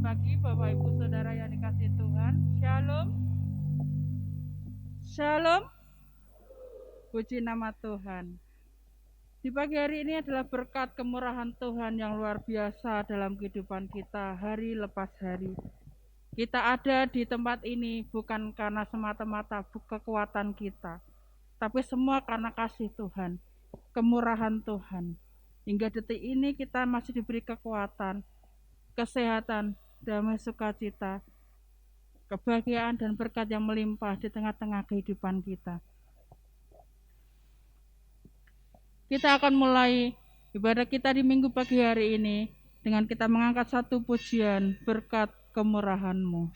pagi Bapak Ibu Saudara yang dikasihi Tuhan. Shalom. Shalom. Puji nama Tuhan. Di pagi hari ini adalah berkat kemurahan Tuhan yang luar biasa dalam kehidupan kita hari lepas hari. Kita ada di tempat ini bukan karena semata-mata kekuatan kita, tapi semua karena kasih Tuhan, kemurahan Tuhan. Hingga detik ini kita masih diberi kekuatan, kesehatan, damai sukacita, kebahagiaan dan berkat yang melimpah di tengah-tengah kehidupan kita. Kita akan mulai ibadah kita di minggu pagi hari ini dengan kita mengangkat satu pujian berkat kemurahan-Mu.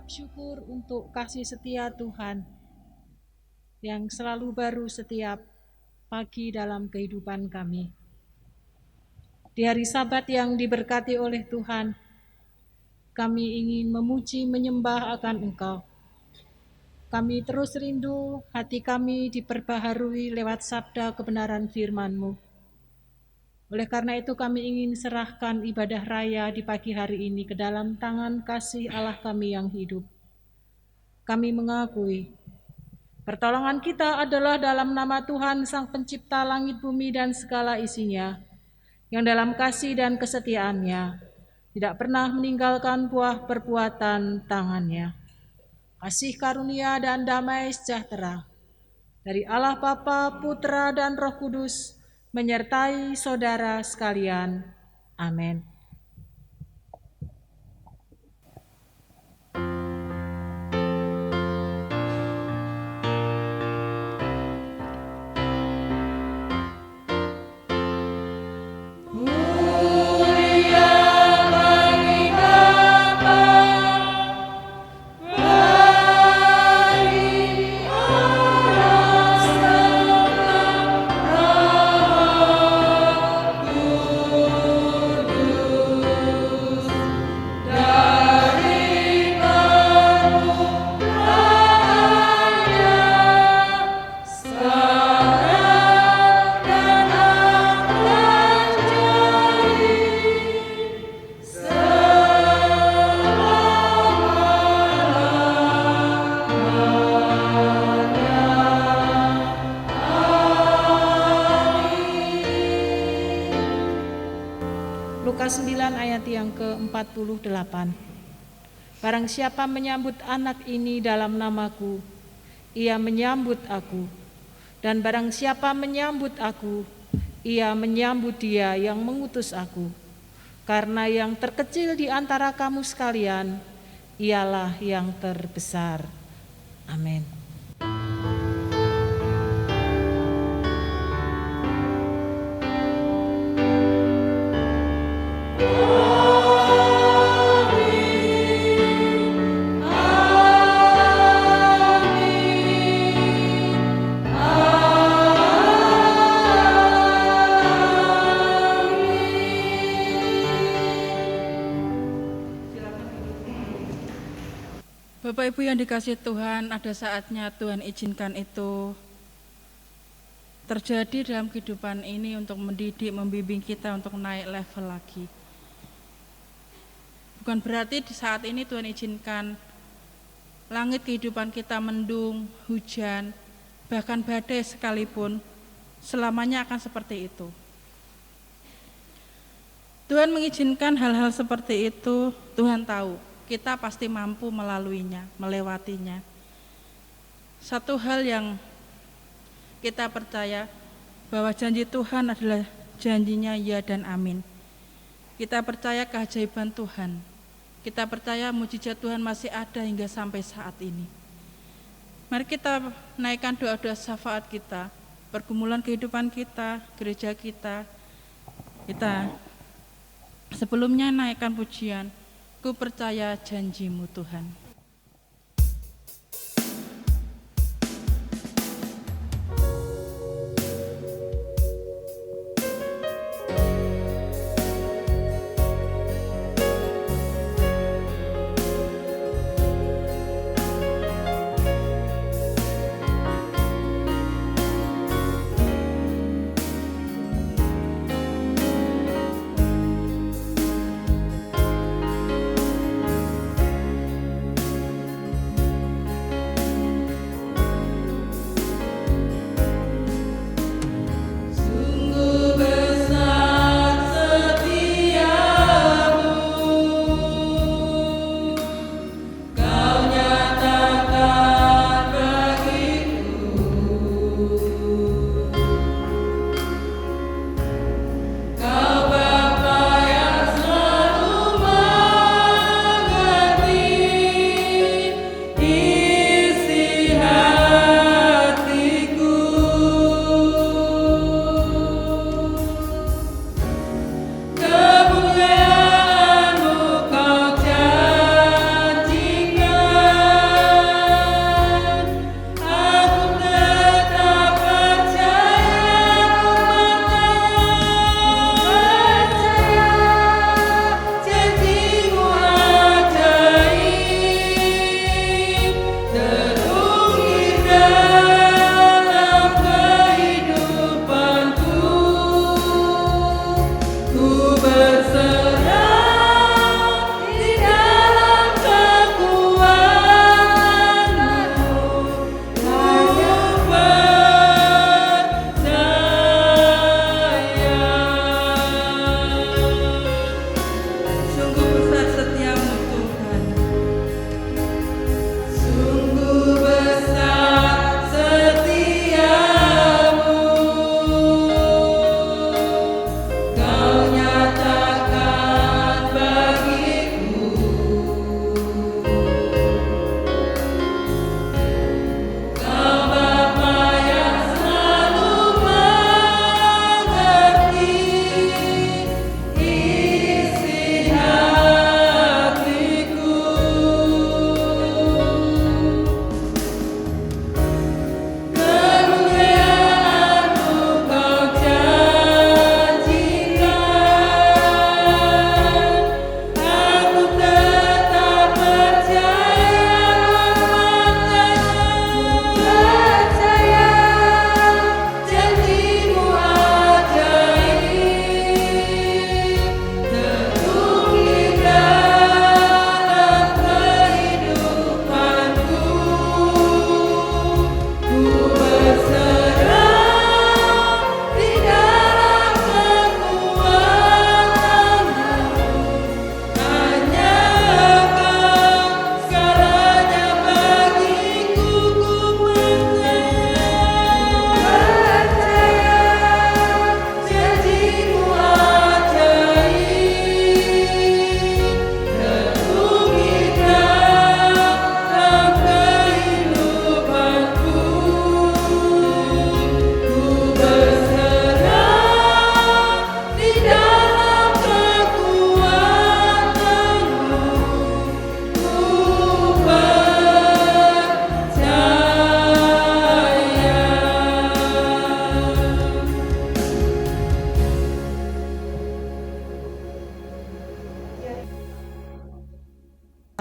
Syukur untuk kasih setia Tuhan yang selalu baru setiap pagi dalam kehidupan kami. Di hari Sabat yang diberkati oleh Tuhan, kami ingin memuji menyembah akan Engkau. Kami terus rindu hati kami diperbaharui lewat sabda kebenaran firman-Mu. Oleh karena itu kami ingin serahkan ibadah raya di pagi hari ini ke dalam tangan kasih Allah kami yang hidup. Kami mengakui pertolongan kita adalah dalam nama Tuhan Sang Pencipta langit bumi dan segala isinya, yang dalam kasih dan kesetiaannya tidak pernah meninggalkan buah perbuatan tangannya. Kasih karunia dan damai sejahtera dari Allah Bapa, Putra dan Roh Kudus menyertai saudara sekalian. Amin. Ku Lukas 9 ayat yang ke-48. Barang siapa menyambut anak ini dalam namaku, ia menyambut aku. Dan barang siapa menyambut aku, ia menyambut dia yang mengutus aku. Karena yang terkecil di antara kamu sekalian, ialah yang terbesar. Amin. Bapak Ibu yang dikasihi Tuhan, ada saatnya Tuhan izinkan itu terjadi dalam kehidupan ini untuk mendidik, membimbing kita untuk naik level lagi. Bukan berarti di saat ini Tuhan izinkan langit kehidupan kita mendung, hujan, bahkan badai sekalipun, selamanya akan seperti itu. Tuhan mengizinkan hal-hal seperti itu, Tuhan tahu kita pasti mampu melaluinya, melewatinya. Satu hal yang kita percaya bahwa janji Tuhan adalah janjinya ya dan amin. Kita percaya keajaiban Tuhan. Kita percaya mujizat Tuhan masih ada hingga sampai saat ini. Mari kita naikkan doa-doa syafaat kita, pergumulan kehidupan kita, gereja kita. Kita sebelumnya naikkan pujian. Ku percaya janjimu Tuhan.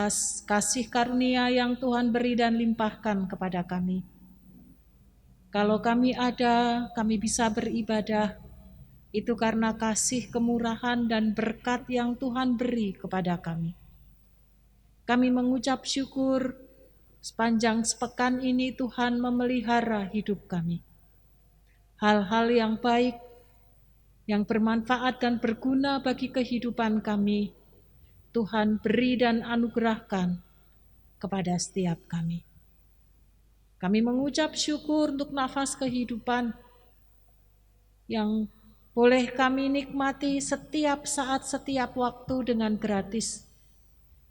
atas kasih karunia yang Tuhan beri dan limpahkan kepada kami. Kalau kami ada, kami bisa beribadah, itu karena kasih, kemurahan, dan berkat yang Tuhan beri kepada kami. Kami mengucap syukur sepanjang sepekan ini Tuhan memelihara hidup kami. Hal-hal yang baik, yang bermanfaat dan berguna bagi kehidupan kami, Tuhan beri dan anugerahkan kepada setiap kami. Kami mengucap syukur untuk nafas kehidupan yang boleh kami nikmati setiap saat, setiap waktu dengan gratis.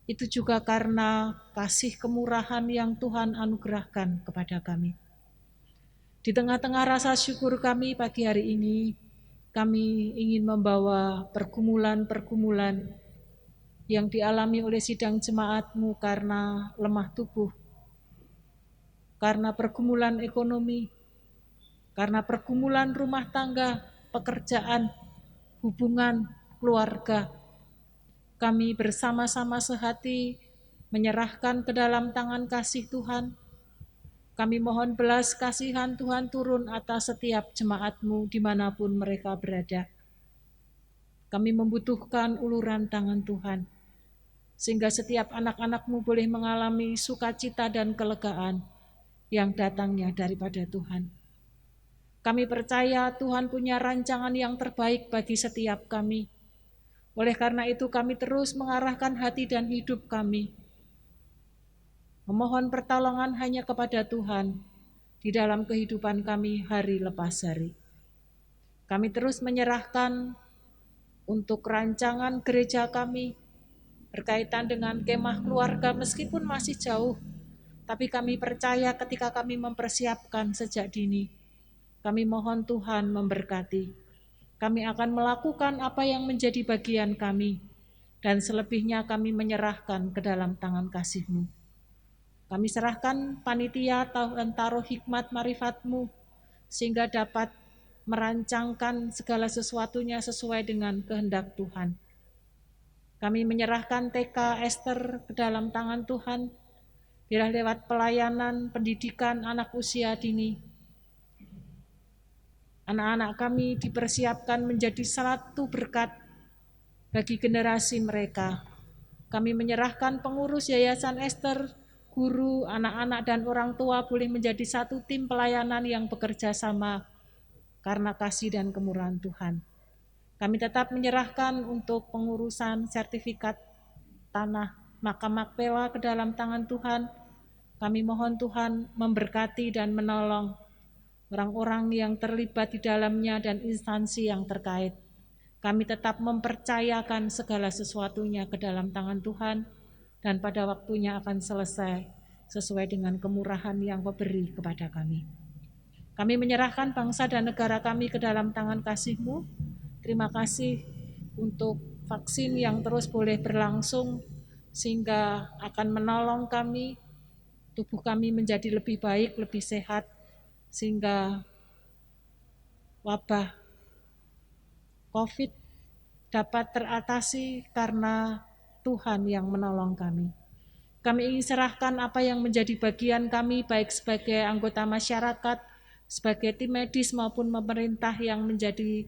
Itu juga karena kasih kemurahan yang Tuhan anugerahkan kepada kami. Di tengah-tengah rasa syukur kami pagi hari ini, kami ingin membawa pergumulan-pergumulan yang dialami oleh sidang jemaat-Mu karena lemah tubuh, karena pergumulan ekonomi, karena pergumulan rumah tangga, pekerjaan, hubungan, keluarga. Kami bersama-sama sehati menyerahkan ke dalam tangan kasih Tuhan. Kami mohon belas kasihan Tuhan turun atas setiap jemaat-Mu dimanapun mereka berada. Kami membutuhkan uluran tangan Tuhan, sehingga setiap anak-anak-Mu boleh mengalami sukacita dan kelegaan yang datangnya daripada Tuhan. Kami percaya Tuhan punya rancangan yang terbaik bagi setiap kami. Oleh karena itu kami terus mengarahkan hati dan hidup kami, memohon pertolongan hanya kepada Tuhan di dalam kehidupan kami hari lepas hari. Kami terus menyerahkan untuk rancangan gereja kami berkaitan dengan kemah keluarga meskipun masih jauh, tapi kami percaya ketika kami mempersiapkan sejak dini, kami mohon Tuhan memberkati. Kami akan melakukan apa yang menjadi bagian kami, dan selebihnya kami menyerahkan ke dalam tangan kasih-Mu. Kami serahkan panitia dan taruh hikmat marifat-Mu, sehingga dapat merancangkan segala sesuatunya sesuai dengan kehendak Tuhan. Kami menyerahkan TK Esther ke dalam tangan Tuhan, biarlah lewat pelayanan pendidikan anak usia dini, anak-anak kami dipersiapkan menjadi satu berkat bagi generasi mereka. Kami menyerahkan pengurus Yayasan Esther, guru, anak-anak, dan orang tua boleh menjadi satu tim pelayanan yang bekerja sama karena kasih dan kemurahan Tuhan. Kami tetap menyerahkan untuk pengurusan sertifikat tanah makam Makpela ke dalam tangan Tuhan. Kami mohon Tuhan memberkati dan menolong orang-orang yang terlibat di dalamnya dan instansi yang terkait. Kami tetap mempercayakan segala sesuatunya ke dalam tangan Tuhan, dan pada waktunya akan selesai sesuai dengan kemurahan yang Kau beri kepada kami. Kami menyerahkan bangsa dan negara kami ke dalam tangan kasih-Mu. Terima kasih untuk vaksin yang terus boleh berlangsung, sehingga akan menolong kami, tubuh kami menjadi lebih baik, lebih sehat, sehingga wabah COVID dapat teratasi karena Tuhan yang menolong kami. Kami ingin serahkan apa yang menjadi bagian kami, baik sebagai anggota masyarakat, sebagai tim medis maupun pemerintah yang menjadi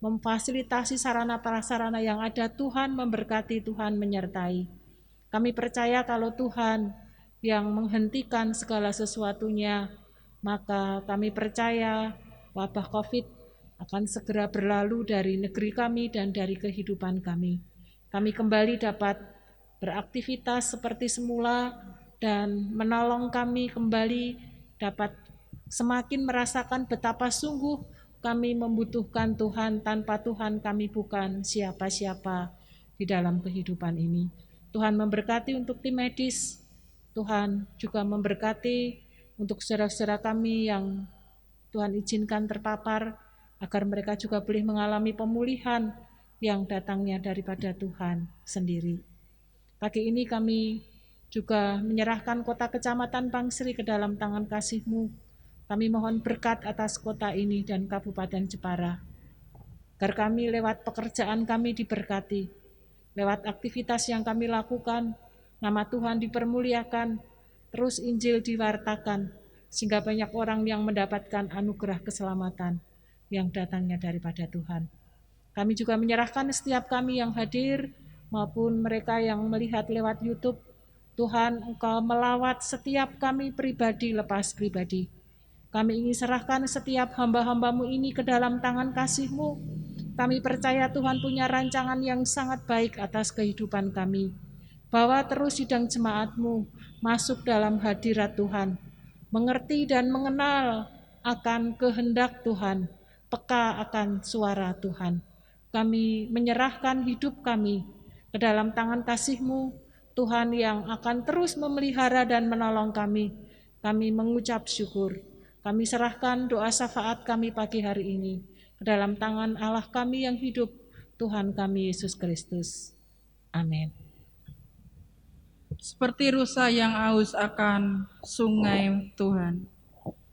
memfasilitasi sarana prasarana yang ada. Tuhan memberkati, Tuhan menyertai. Kami percaya kalau Tuhan yang menghentikan segala sesuatunya, maka kami percaya wabah COVID akan segera berlalu dari negeri kami dan dari kehidupan kami. Kami kembali dapat beraktivitas seperti semula dan menolong kami kembali dapat semakin merasakan betapa sungguh kami membutuhkan Tuhan. Tanpa Tuhan kami bukan siapa-siapa di dalam kehidupan ini. Tuhan memberkati untuk tim medis, Tuhan juga memberkati untuk saudara-saudara kami yang Tuhan izinkan terpapar, agar mereka juga boleh mengalami pemulihan yang datangnya daripada Tuhan sendiri. Pagi ini kami juga menyerahkan kota kecamatan Bangsri ke dalam tangan kasih-Mu. Kami mohon berkat atas kota ini dan Kabupaten Jepara, agar kami lewat pekerjaan kami diberkati, lewat aktivitas yang kami lakukan nama Tuhan dipermuliakan, terus Injil diwartakan, sehingga banyak orang yang mendapatkan anugerah keselamatan yang datangnya daripada Tuhan. Kami juga menyerahkan setiap kami yang hadir maupun mereka yang melihat lewat YouTube. Tuhan, Engkau melawat setiap kami pribadi lepas pribadi. Kami ingin serahkan setiap hamba-hambamu ini ke dalam tangan kasih-Mu. Kami percaya Tuhan punya rancangan yang sangat baik atas kehidupan kami. Bawa terus sidang jemaat-Mu masuk dalam hadirat Tuhan, mengerti dan mengenal akan kehendak Tuhan, peka akan suara Tuhan. Kami menyerahkan hidup kami ke dalam tangan kasih-Mu, Tuhan yang akan terus memelihara dan menolong kami. Kami mengucap syukur. Kami serahkan doa syafaat kami pagi hari ini ke dalam tangan Allah kami yang hidup, Tuhan kami Yesus Kristus. Amin. Seperti rusa yang haus akan sungai Tuhan,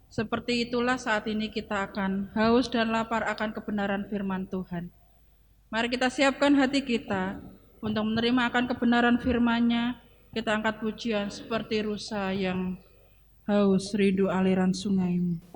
seperti itulah saat ini kita akan haus dan lapar akan kebenaran firman Tuhan. Mari kita siapkan hati kita untuk menerima akan kebenaran firman-Nya. Kita angkat pujian seperti rusa yang haus rindu aliran sungai-Mu.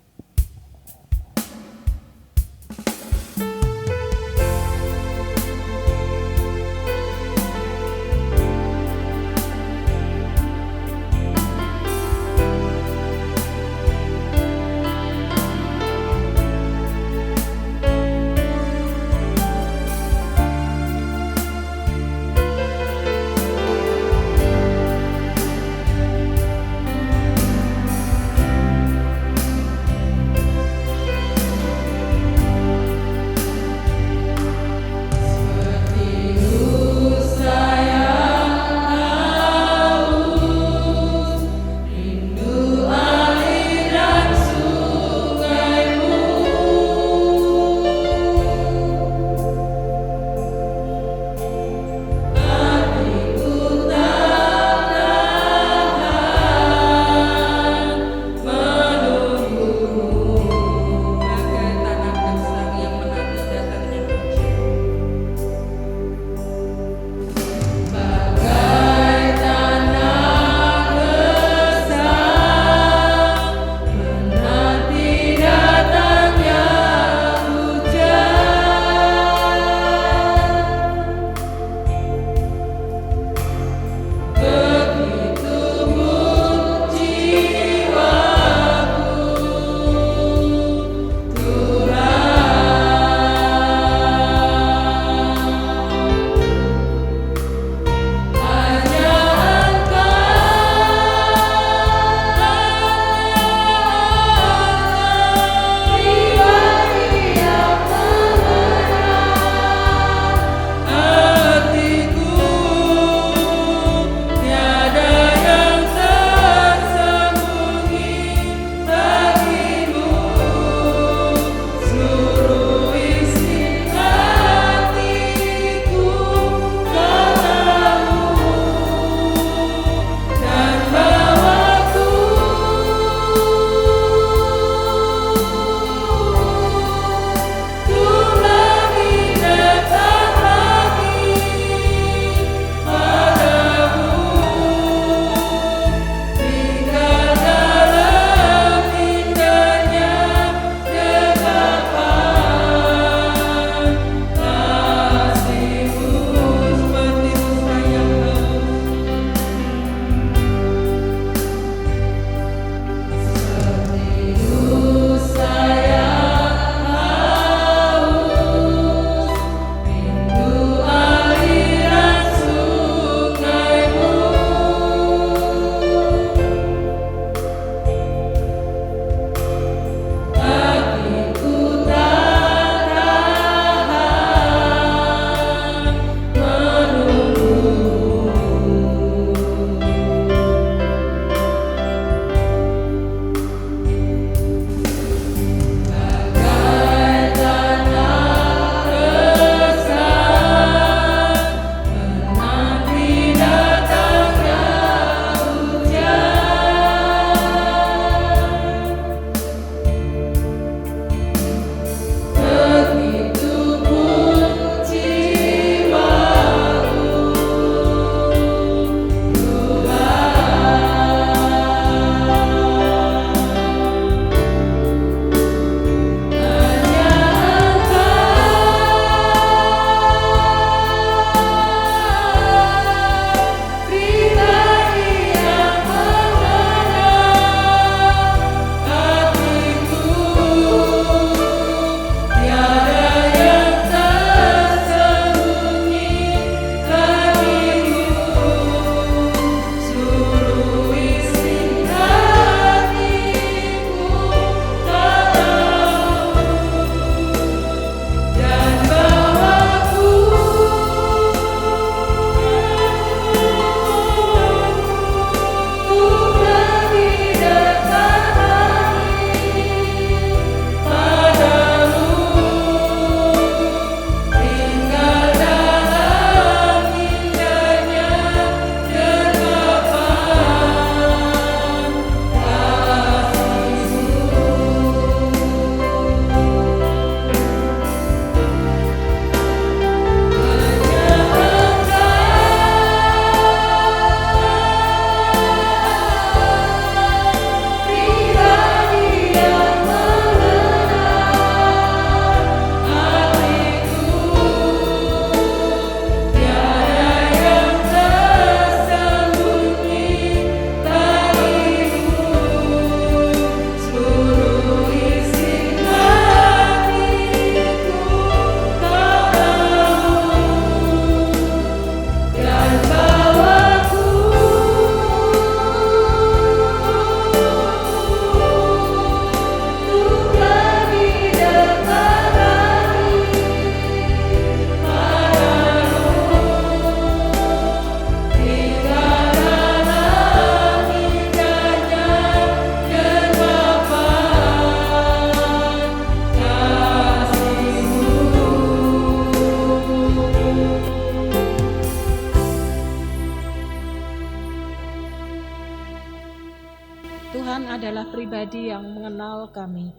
adalah pribadi yang mengenal kami.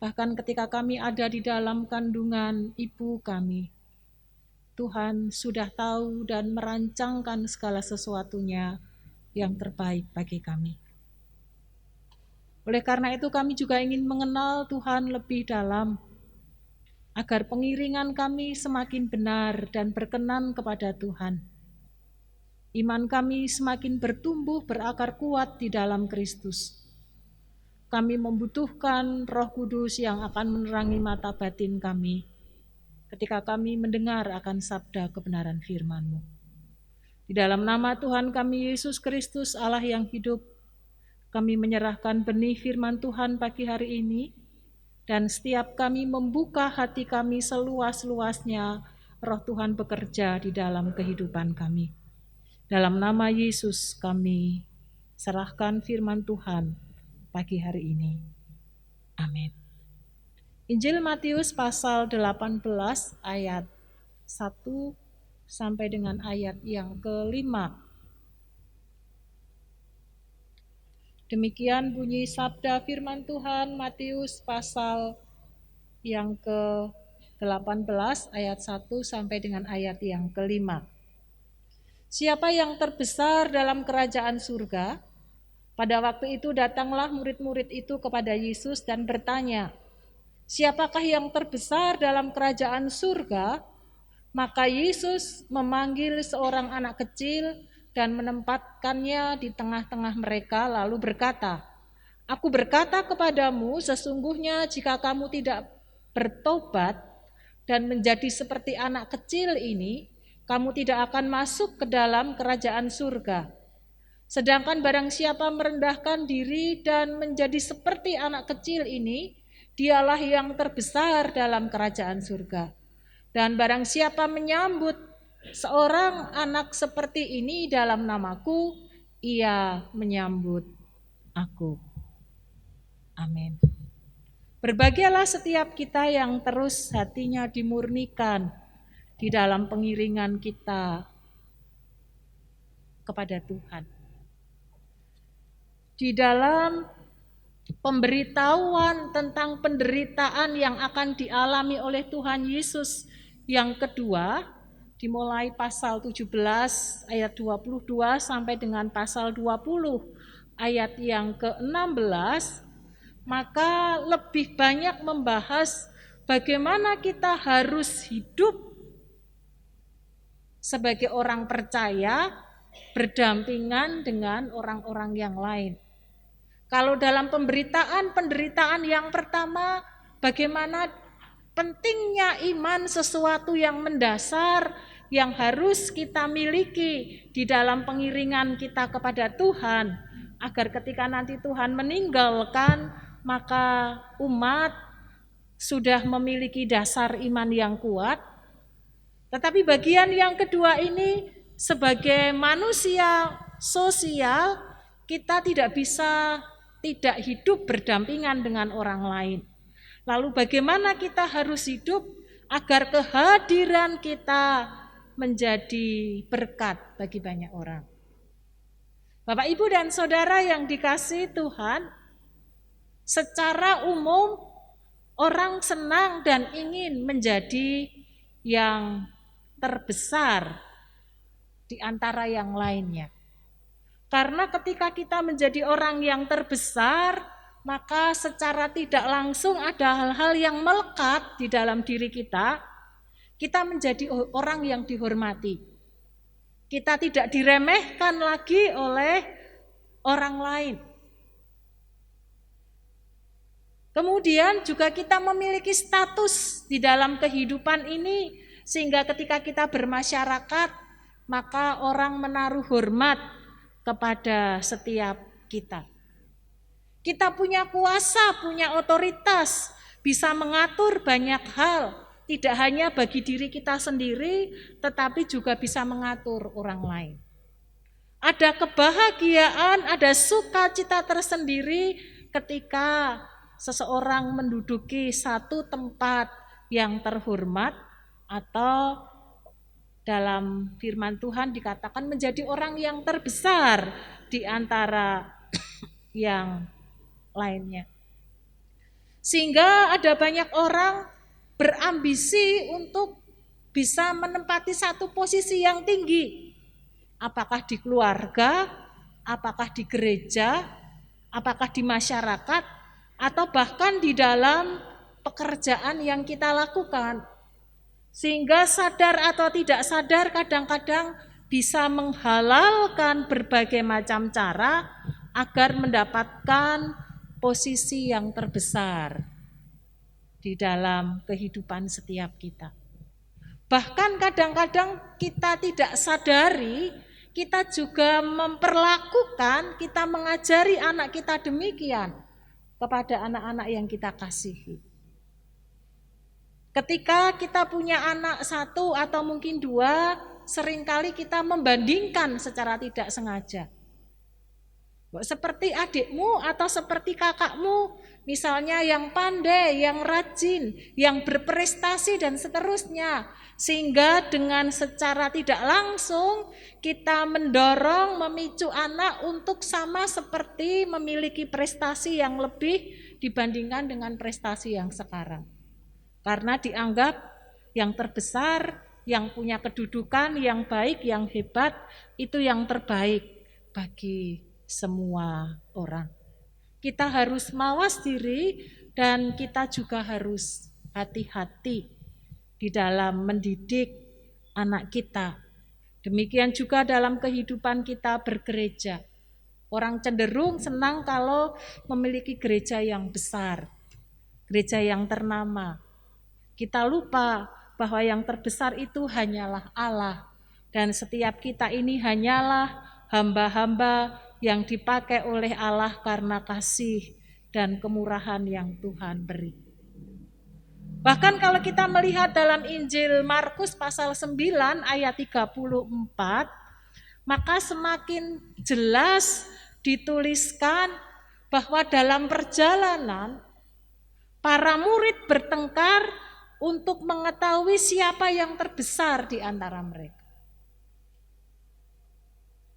Bahkan ketika kami ada di dalam kandungan ibu kami, Tuhan sudah tahu dan merancangkan segala sesuatunya yang terbaik bagi kami. Oleh karena itu kami juga ingin mengenal Tuhan lebih dalam, agar pengiringan kami semakin benar dan berkenan kepada Tuhan. Iman kami semakin bertumbuh berakar kuat di dalam Kristus. Kami membutuhkan Roh Kudus yang akan menerangi mata batin kami ketika kami mendengar akan sabda kebenaran firman-Mu. Di dalam nama Tuhan kami Yesus Kristus, Allah yang hidup, kami menyerahkan benih firman Tuhan pagi hari ini, dan setiap kami membuka hati kami seluas-luasnya, Roh Tuhan bekerja di dalam kehidupan kami. Dalam nama Yesus kami serahkan firman Tuhan pagi hari ini. Amin. Injil Matius pasal 18 ayat 1 sampai dengan ayat yang ke-5. Demikian bunyi sabda firman Tuhan Matius pasal yang ke-18 ayat 1 sampai dengan ayat yang ke-5. Siapa yang terbesar dalam kerajaan surga? Pada waktu itu datanglah murid-murid itu kepada Yesus dan bertanya, siapakah yang terbesar dalam kerajaan surga? Maka Yesus memanggil seorang anak kecil dan menempatkannya di tengah-tengah mereka lalu berkata, Aku berkata kepadamu, sesungguhnya jika kamu tidak bertobat dan menjadi seperti anak kecil ini, kamu tidak akan masuk ke dalam kerajaan surga. Sedangkan barang siapa merendahkan diri dan menjadi seperti anak kecil ini, dialah yang terbesar dalam kerajaan surga. Dan barang siapa menyambut seorang anak seperti ini dalam namaku, ia menyambut aku. Amin. Berbahagialah setiap kita yang terus hatinya dimurnikan di dalam pengiringan kita kepada Tuhan. Di dalam pemberitahuan tentang penderitaan yang akan dialami oleh Tuhan Yesus yang kedua, dimulai pasal 17 ayat 22 sampai dengan pasal 20 ayat yang ke-16, maka lebih banyak membahas bagaimana kita harus hidup sebagai orang percaya berdampingan dengan orang-orang yang lain. Kalau dalam penderitaan yang pertama, bagaimana pentingnya iman, sesuatu yang mendasar yang harus kita miliki di dalam pengiringan kita kepada Tuhan, agar ketika nanti Tuhan meninggalkan, maka umat sudah memiliki dasar iman yang kuat. Tetapi bagian yang kedua ini, sebagai manusia sosial, kita tidak bisa tidak hidup berdampingan dengan orang lain. Lalu bagaimana kita harus hidup agar kehadiran kita menjadi berkat bagi banyak orang. Bapak, Ibu, dan Saudara yang dikasihi Tuhan, secara umum orang senang dan ingin menjadi yang terbesar di antara yang lainnya. Karena ketika kita menjadi orang yang terbesar, maka secara tidak langsung ada hal-hal yang melekat di dalam diri kita. Kita menjadi orang yang dihormati. Kita tidak diremehkan lagi oleh orang lain. Kemudian juga kita memiliki status di dalam kehidupan ini, sehingga ketika kita bermasyarakat, maka orang menaruh hormat kepada setiap kita. Kita punya kuasa, punya otoritas, bisa mengatur banyak hal, tidak hanya bagi diri kita sendiri, tetapi juga bisa mengatur orang lain. Ada kebahagiaan, ada sukacita tersendiri ketika seseorang menduduki satu tempat yang terhormat, atau dalam firman Tuhan dikatakan menjadi orang yang terbesar di antara yang lainnya. Sehingga ada banyak orang berambisi untuk bisa menempati satu posisi yang tinggi. Apakah di keluarga, apakah di gereja, apakah di masyarakat, atau bahkan di dalam pekerjaan yang kita lakukan. Sehingga sadar atau tidak sadar kadang-kadang bisa menghalalkan berbagai macam cara agar mendapatkan posisi yang terbesar di dalam kehidupan setiap kita. Bahkan kadang-kadang kita tidak sadari, kita juga memperlakukan, kita mengajari anak kita demikian kepada anak-anak yang kita kasihi. Ketika kita punya anak satu atau mungkin dua, seringkali kita membandingkan secara tidak sengaja. Seperti adikmu atau seperti kakakmu, misalnya yang pandai, yang rajin, yang berprestasi dan seterusnya. Sehingga dengan secara tidak langsung kita mendorong, memicu anak untuk sama seperti memiliki prestasi yang lebih dibandingkan dengan prestasi yang sekarang. Karena dianggap yang terbesar, yang punya kedudukan, yang baik, yang hebat, itu yang terbaik bagi semua orang. Kita harus mawas diri dan kita juga harus hati-hati di dalam mendidik anak kita. Demikian juga dalam kehidupan kita bergereja. Orang cenderung senang kalau memiliki gereja yang besar, gereja yang ternama. Kita lupa bahwa yang terbesar itu hanyalah Allah. Dan setiap kita ini hanyalah hamba-hamba yang dipakai oleh Allah karena kasih dan kemurahan yang Tuhan beri. Bahkan kalau kita melihat dalam Injil Markus pasal 9 ayat 34, maka semakin jelas dituliskan bahwa dalam perjalanan para murid bertengkar untuk mengetahui siapa yang terbesar di antara mereka.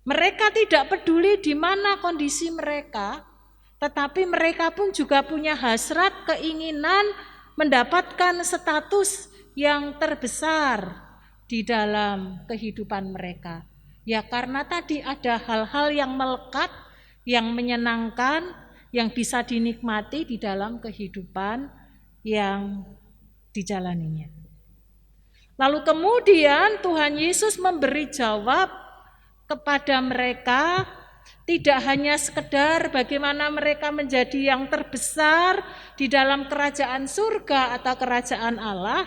Mereka tidak peduli di mana kondisi mereka, tetapi mereka pun juga punya hasrat, keinginan mendapatkan status yang terbesar di dalam kehidupan mereka. Ya karena tadi ada hal-hal yang melekat, yang menyenangkan, yang bisa dinikmati di dalam kehidupan yang dijalaninya. Lalu kemudian Tuhan Yesus memberi jawab kepada mereka, tidak hanya sekedar bagaimana mereka menjadi yang terbesar di dalam kerajaan surga atau kerajaan Allah,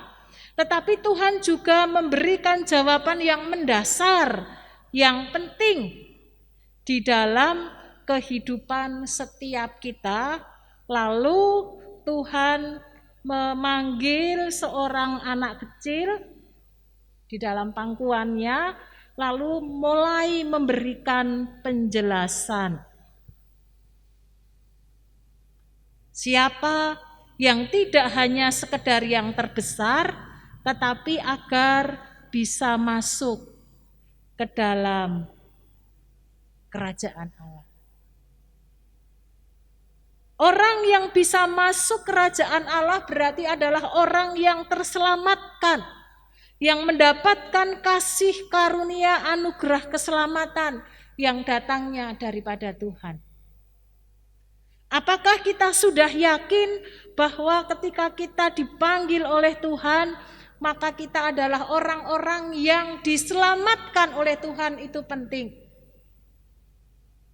tetapi Tuhan juga memberikan jawaban yang mendasar, yang penting di dalam kehidupan setiap kita. Lalu Tuhan memanggil seorang anak kecil di dalam pangkuannya, lalu mulai memberikan penjelasan. Siapa yang tidak hanya sekedar yang terbesar, tetapi agar bisa masuk ke dalam kerajaan Allah. Orang yang bisa masuk kerajaan Allah berarti adalah orang yang terselamatkan, yang mendapatkan kasih karunia anugerah keselamatan yang datangnya daripada Tuhan. Apakah kita sudah yakin bahwa ketika kita dipanggil oleh Tuhan, maka kita adalah orang-orang yang diselamatkan oleh Tuhan? Itu penting.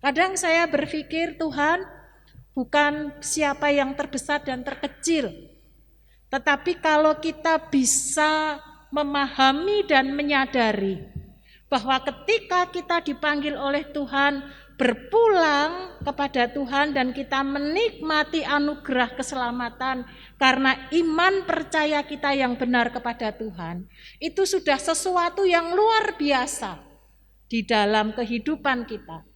Kadang saya berpikir Tuhan bukan siapa yang terbesar dan terkecil, tetapi kalau kita bisa memahami dan menyadari bahwa ketika kita dipanggil oleh Tuhan berpulang kepada Tuhan dan kita menikmati anugerah keselamatan karena iman percaya kita yang benar kepada Tuhan, itu sudah sesuatu yang luar biasa di dalam kehidupan kita.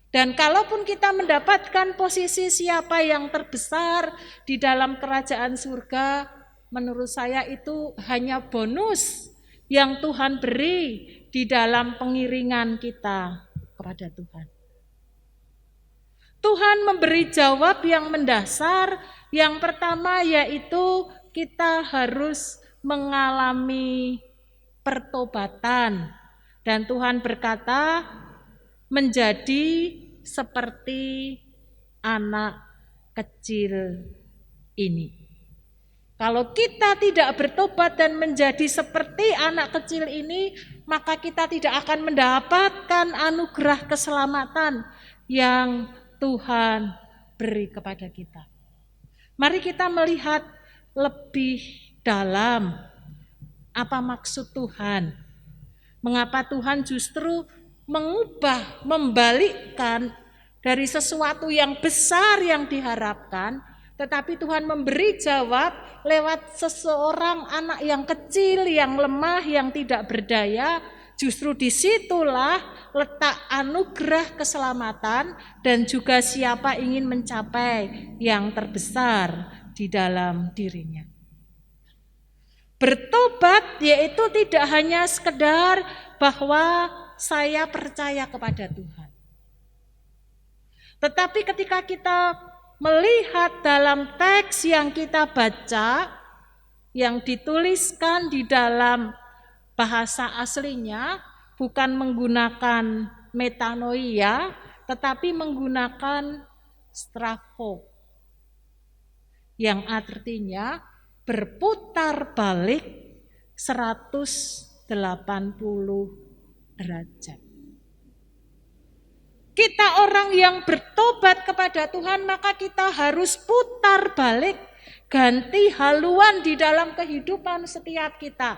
Dan kalaupun kita mendapatkan posisi siapa yang terbesar di dalam kerajaan surga, menurut saya itu hanya bonus yang Tuhan beri di dalam pengiringan kita kepada Tuhan. Tuhan memberi jawab yang mendasar. Yang pertama yaitu kita harus mengalami pertobatan. Dan Tuhan berkata, menjadi seperti anak kecil ini. Kalau kita tidak bertobat dan menjadi seperti anak kecil ini, maka kita tidak akan mendapatkan anugerah keselamatan yang Tuhan beri kepada kita. Mari kita melihat lebih dalam apa maksud Tuhan. Mengapa Tuhan justru mengubah, membalikkan dari sesuatu yang besar yang diharapkan, tetapi Tuhan memberi jawab lewat seseorang anak yang kecil, yang lemah, yang tidak berdaya. Justru disitulah letak anugerah keselamatan dan juga siapa ingin mencapai yang terbesar di dalam dirinya. Bertobat yaitu tidak hanya sekedar bahwa saya percaya kepada Tuhan. Tetapi ketika kita melihat dalam teks yang kita baca, yang dituliskan di dalam bahasa aslinya bukan menggunakan metanoia, tetapi menggunakan strafo, yang artinya berputar balik 180 derajat. Kita orang yang bertobat kepada Tuhan, maka kita harus putar balik, ganti haluan di dalam kehidupan setiap kita.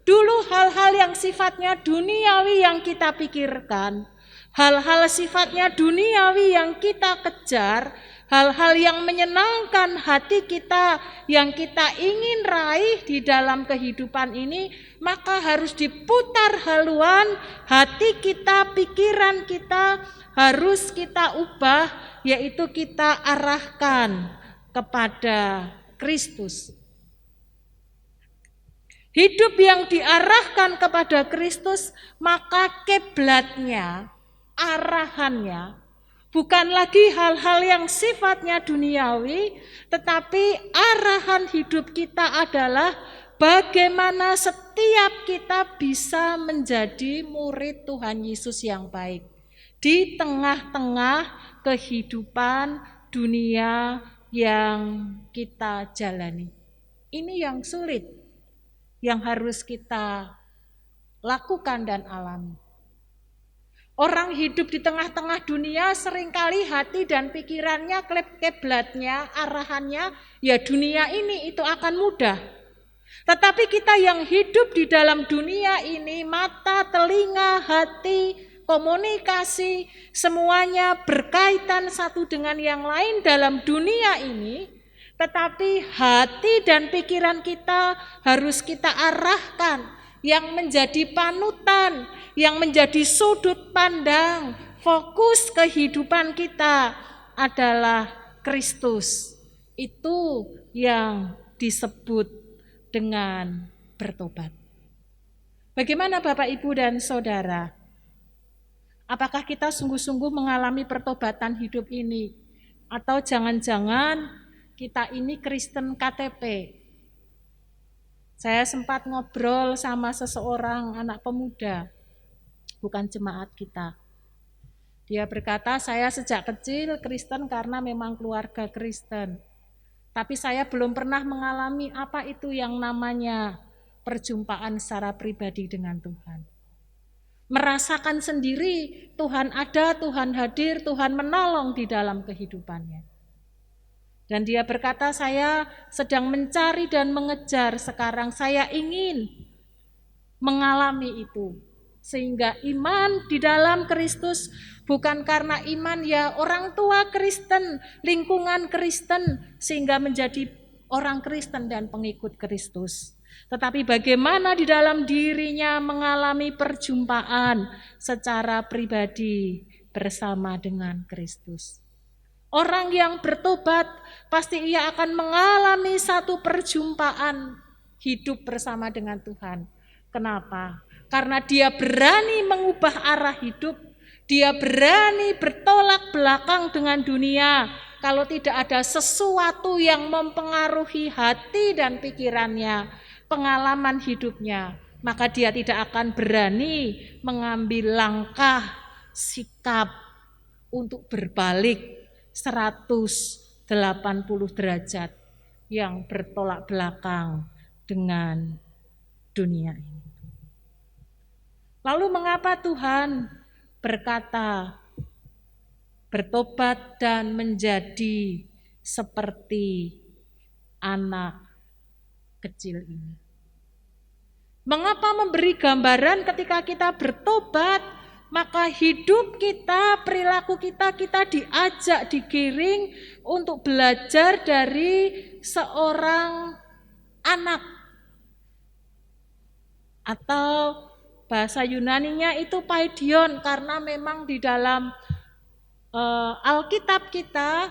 Dulu hal-hal yang sifatnya duniawi yang kita pikirkan, hal-hal sifatnya duniawi yang kita kejar, hal-hal yang menyenangkan hati kita, yang kita ingin raih di dalam kehidupan ini, maka harus diputar haluan hati kita, pikiran kita, harus kita ubah, yaitu kita arahkan kepada Kristus. Hidup yang diarahkan kepada Kristus, maka kiblatnya, arahannya, bukan lagi hal-hal yang sifatnya duniawi, tetapi arahan hidup kita adalah bagaimana setiap kita bisa menjadi murid Tuhan Yesus yang baik di tengah-tengah kehidupan dunia yang kita jalani. Ini yang sulit, yang harus kita lakukan dan alami. Orang hidup di tengah-tengah dunia seringkali hati dan pikirannya, kiblatnya, arahannya, ya dunia ini itu akan mudah. Tetapi kita yang hidup di dalam dunia ini, mata, telinga, hati, komunikasi, semuanya berkaitan satu dengan yang lain dalam dunia ini. Tetapi hati dan pikiran kita harus kita arahkan, yang menjadi panutan, yang menjadi sudut pandang, fokus kehidupan kita adalah Kristus. Itu yang disebut dengan bertobat. Bagaimana Bapak, Ibu, dan Saudara? Apakah kita sungguh-sungguh mengalami pertobatan hidup ini? Atau jangan-jangan kita ini Kristen KTP? Saya sempat ngobrol sama seseorang anak pemuda, bukan jemaat kita. Dia berkata, saya sejak kecil Kristen karena memang keluarga Kristen. Tapi saya belum pernah mengalami apa itu yang namanya perjumpaan secara pribadi dengan Tuhan. Merasakan sendiri Tuhan ada, Tuhan hadir, Tuhan menolong di dalam kehidupannya. Dan dia berkata, saya sedang mencari dan mengejar sekarang, saya ingin mengalami itu. Sehingga iman di dalam Kristus bukan karena iman ya orang tua Kristen, lingkungan Kristen, sehingga menjadi orang Kristen dan pengikut Kristus. Tetapi bagaimana di dalam dirinya mengalami perjumpaan secara pribadi bersama dengan Kristus. Orang yang bertobat pasti ia akan mengalami satu perjumpaan hidup bersama dengan Tuhan. Kenapa? Karena dia berani mengubah arah hidup, Dia berani bertolak belakang dengan dunia kalau tidak ada sesuatu yang mempengaruhi hati dan pikirannya, pengalaman hidupnya, maka dia tidak akan berani mengambil langkah sikap untuk berbalik 180 derajat yang bertolak belakang dengan dunia ini. Lalu mengapa Tuhan berkata bertobat dan menjadi seperti anak kecil ini? Mengapa memberi gambaran ketika kita bertobat, maka hidup kita, perilaku kita diajak, digiring untuk belajar dari seorang anak. Atau bahasa Yunaninya itu paidion, karena memang di dalam Alkitab kita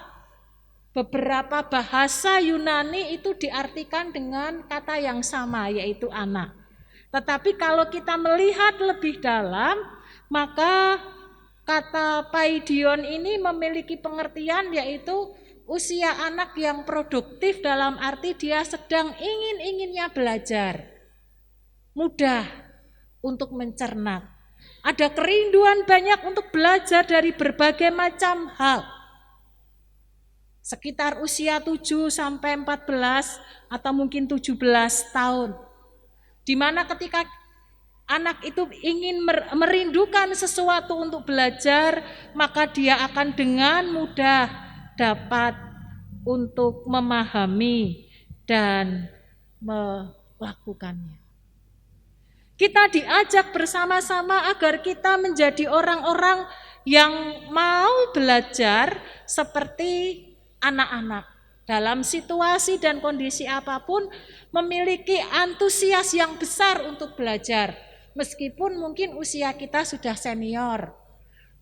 beberapa bahasa Yunani itu diartikan dengan kata yang sama, yaitu anak. Tetapi kalau kita melihat lebih dalam, maka kata paidion ini memiliki pengertian yaitu usia anak yang produktif, dalam arti dia sedang ingin-inginnya belajar, mudah untuk mencerna. Ada kerinduan banyak untuk belajar dari berbagai macam hal. Sekitar usia 7 sampai 14 atau mungkin 17 tahun. Di mana ketika anak itu ingin merindukan sesuatu untuk belajar, maka dia akan dengan mudah dapat untuk memahami dan melakukannya. Kita diajak bersama-sama agar kita menjadi orang-orang yang mau belajar seperti anak-anak. Dalam situasi dan kondisi apapun memiliki antusias yang besar untuk belajar. Meskipun mungkin usia kita sudah senior.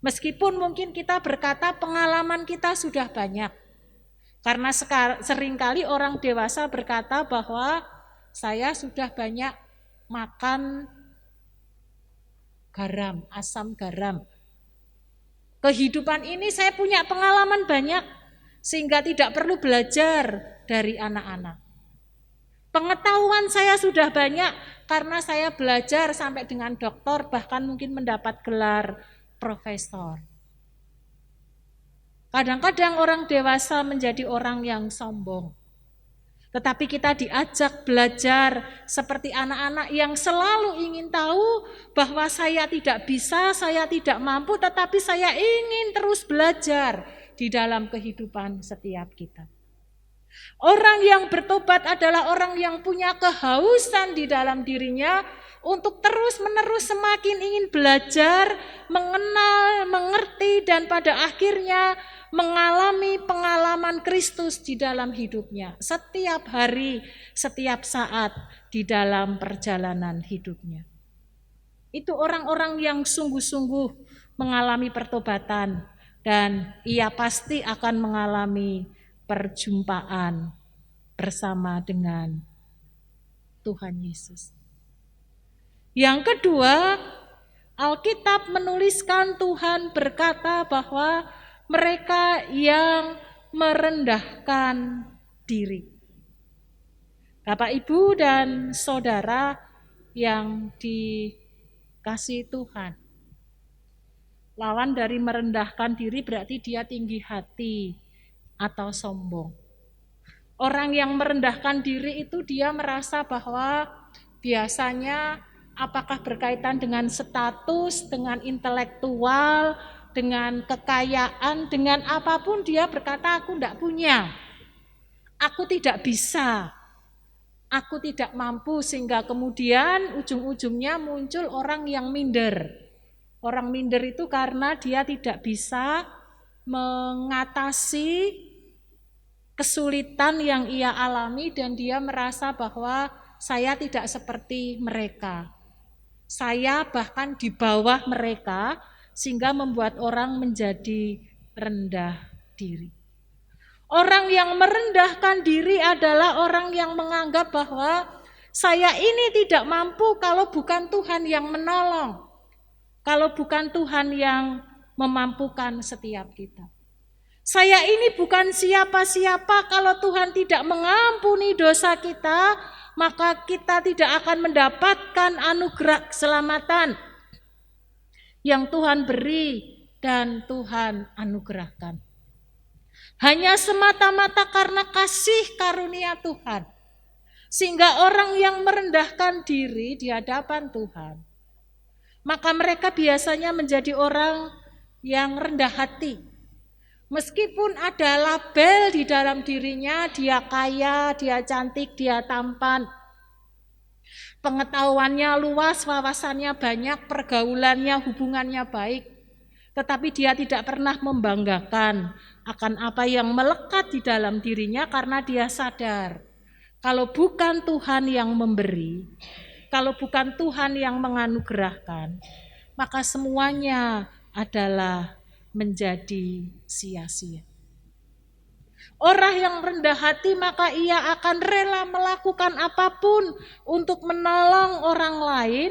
Meskipun mungkin kita berkata pengalaman kita sudah banyak. Karena seringkali orang dewasa berkata bahwa saya sudah banyak makan garam, asam garam. Kehidupan ini saya punya pengalaman banyak sehingga tidak perlu belajar dari anak-anak. Pengetahuan saya sudah banyak karena saya belajar sampai dengan doktor, bahkan mungkin mendapat gelar profesor. Kadang-kadang orang dewasa menjadi orang yang sombong. Tetapi kita diajak belajar seperti anak-anak yang selalu ingin tahu bahwa saya tidak bisa, saya tidak mampu, tetapi saya ingin terus belajar di dalam kehidupan setiap kita. Orang yang bertobat adalah orang yang punya kehausan di dalam dirinya untuk terus-menerus semakin ingin belajar, mengenal, mengerti, dan pada akhirnya mengalami pengalaman Kristus di dalam hidupnya setiap hari, setiap saat di dalam perjalanan hidupnya. Itu orang-orang yang sungguh-sungguh mengalami pertobatan, dan ia pasti akan mengalami perjumpaan bersama dengan Tuhan Yesus. Yang kedua, Alkitab menuliskan Tuhan berkata bahwa mereka yang merendahkan diri. Bapak, Ibu, dan saudara yang dikasihi Tuhan, lawan dari merendahkan diri berarti dia tinggi hati atau sombong. Orang yang merendahkan diri itu dia merasa bahwa biasanya apakah berkaitan dengan status, dengan intelektual, dengan kekayaan, dengan apapun dia berkata aku tidak punya, aku tidak bisa, aku tidak mampu, sehingga kemudian ujung-ujungnya muncul orang yang minder. Orang minder itu karena dia tidak bisa mengatasi kesulitan yang ia alami dan dia merasa bahwa saya tidak seperti mereka. Saya bahkan di bawah mereka, sehingga membuat orang menjadi rendah diri. Orang yang merendahkan diri adalah orang yang menganggap bahwa saya ini tidak mampu kalau bukan Tuhan yang menolong, kalau bukan Tuhan yang memampukan setiap kita. Saya ini bukan siapa-siapa, kalau Tuhan tidak mengampuni dosa kita, maka kita tidak akan mendapatkan anugerah keselamatan yang Tuhan beri dan Tuhan anugerahkan. Hanya semata-mata karena kasih karunia Tuhan, sehingga orang yang merendahkan diri di hadapan Tuhan, maka mereka biasanya menjadi orang yang rendah hati. Meskipun ada label di dalam dirinya, dia kaya, dia cantik, dia tampan, pengetahuannya luas, wawasannya banyak, pergaulannya, hubungannya baik, tetapi dia tidak pernah membanggakan akan apa yang melekat di dalam dirinya, karena dia sadar kalau bukan Tuhan yang memberi, kalau bukan Tuhan yang menganugerahkan, maka semuanya adalah menjadi sia-sia. Orang yang rendah hati, maka ia akan rela melakukan apapun untuk menolong orang lain,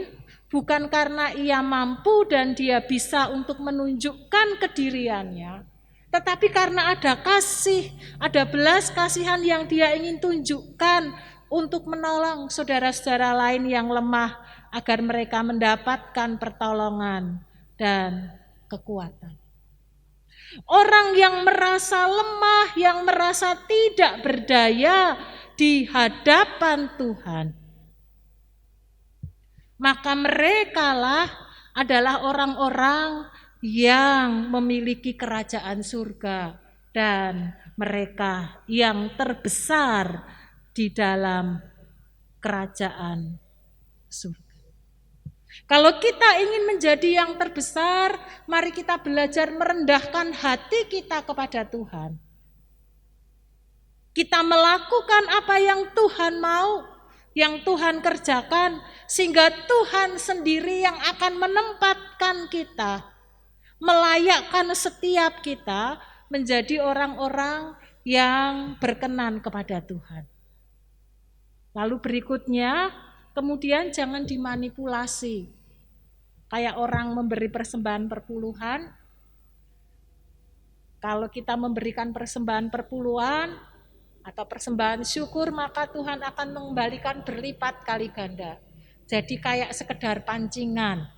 bukan karena ia mampu dan dia bisa untuk menunjukkan kediriannya, tetapi karena ada kasih, ada belas kasihan yang dia ingin tunjukkan untuk menolong saudara-saudara lain yang lemah, agar mereka mendapatkan pertolongan dan kekuatan. Orang yang merasa lemah, yang merasa tidak berdaya di hadapan Tuhan, maka merekalah adalah orang-orang yang memiliki kerajaan surga dan mereka yang terbesar di dalam kerajaan surga. Kalau kita ingin menjadi yang terbesar, mari kita belajar merendahkan hati kita kepada Tuhan. Kita melakukan apa yang Tuhan mau, yang Tuhan kerjakan, sehingga Tuhan sendiri yang akan menempatkan kita, melayakkan setiap kita menjadi orang-orang yang berkenan kepada Tuhan. Lalu berikutnya, kemudian jangan dimanipulasi. Kayak orang memberi persembahan perpuluhan. Kalau kita memberikan persembahan perpuluhan atau persembahan syukur, maka Tuhan akan mengembalikan berlipat kali ganda. Jadi kayak sekedar pancingan.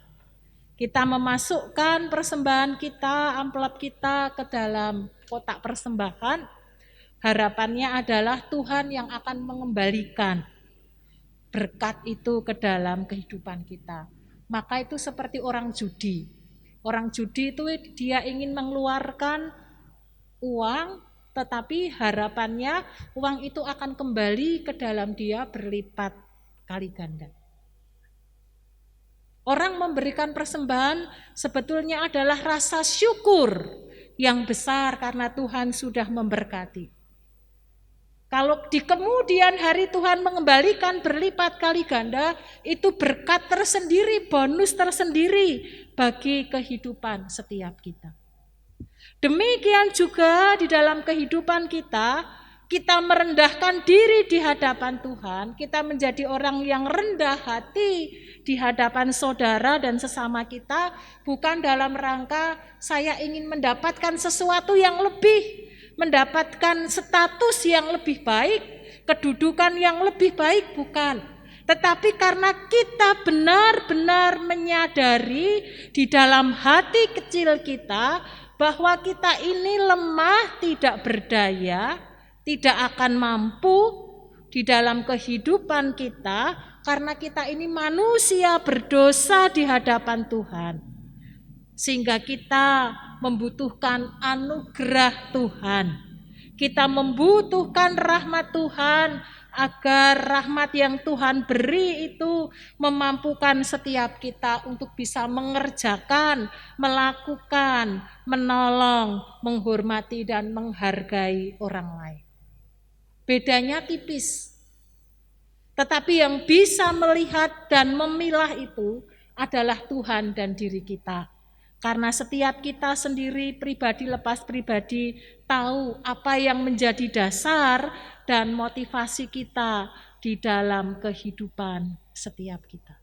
Kita memasukkan persembahan kita, amplop kita ke dalam kotak persembahan. Harapannya adalah Tuhan yang akan mengembalikan berkat itu ke dalam kehidupan kita. Maka itu seperti orang judi. Orang judi itu dia ingin mengeluarkan uang, tetapi harapannya uang itu akan kembali ke dalam dia berlipat kali ganda. Orang memberikan persembahan sebetulnya adalah rasa syukur yang besar karena Tuhan sudah memberkati. Kalau di kemudian hari Tuhan mengembalikan berlipat kali ganda, itu berkat tersendiri, bonus tersendiri bagi kehidupan setiap kita. Demikian juga di dalam kehidupan kita merendahkan diri di hadapan Tuhan, kita menjadi orang yang rendah hati di hadapan saudara dan sesama kita, bukan dalam rangka saya ingin mendapatkan sesuatu yang lebih, mendapatkan status yang lebih baik, kedudukan yang lebih baik, bukan. Tetapi karena kita benar-benar menyadari di dalam hati kecil kita bahwa kita ini lemah, tidak berdaya, tidak akan mampu di dalam kehidupan kita, karena kita ini manusia berdosa di hadapan Tuhan. Sehingga kita membutuhkan anugerah Tuhan. Kita membutuhkan rahmat Tuhan, agar rahmat yang Tuhan beri itu memampukan setiap kita untuk bisa mengerjakan, melakukan, menolong, menghormati dan menghargai orang lain. Bedanya tipis. Tetapi yang bisa melihat dan memilah itu adalah Tuhan dan diri kita. Karena setiap kita sendiri, pribadi lepas pribadi, tahu apa yang menjadi dasar dan motivasi kita di dalam kehidupan setiap kita.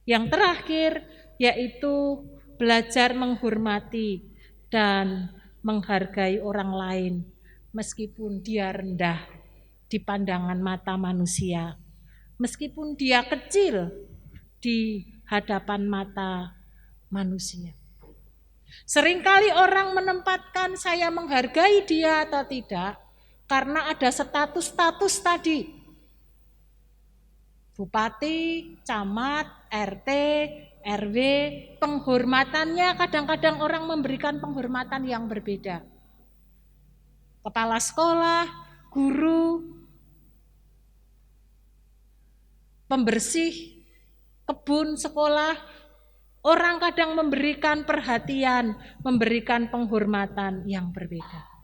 Yang terakhir yaitu belajar menghormati dan menghargai orang lain meskipun dia rendah di pandangan mata manusia, meskipun dia kecil di hadapan mata manusia. Seringkali orang menempatkan saya menghargai dia atau tidak karena ada status-status tadi. Bupati, camat, RT, RW, penghormatannya kadang-kadang orang memberikan penghormatan yang berbeda. Kepala sekolah, guru, pembersih kebun sekolah, orang kadang memberikan perhatian, memberikan penghormatan yang berbeda.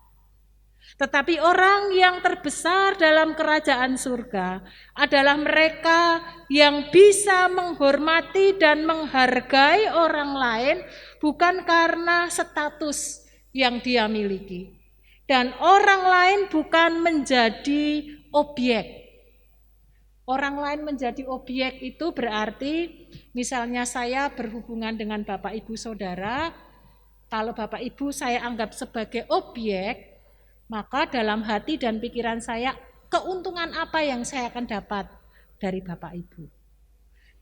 Tetapi orang yang terbesar dalam kerajaan surga adalah mereka yang bisa menghormati dan menghargai orang lain bukan karena status yang dia miliki. Dan orang lain bukan menjadi objek. Orang lain menjadi objek itu berarti misalnya saya berhubungan dengan Bapak Ibu Saudara, kalau Bapak Ibu saya anggap sebagai objek, maka dalam hati dan pikiran saya, keuntungan apa yang saya akan dapat dari Bapak Ibu?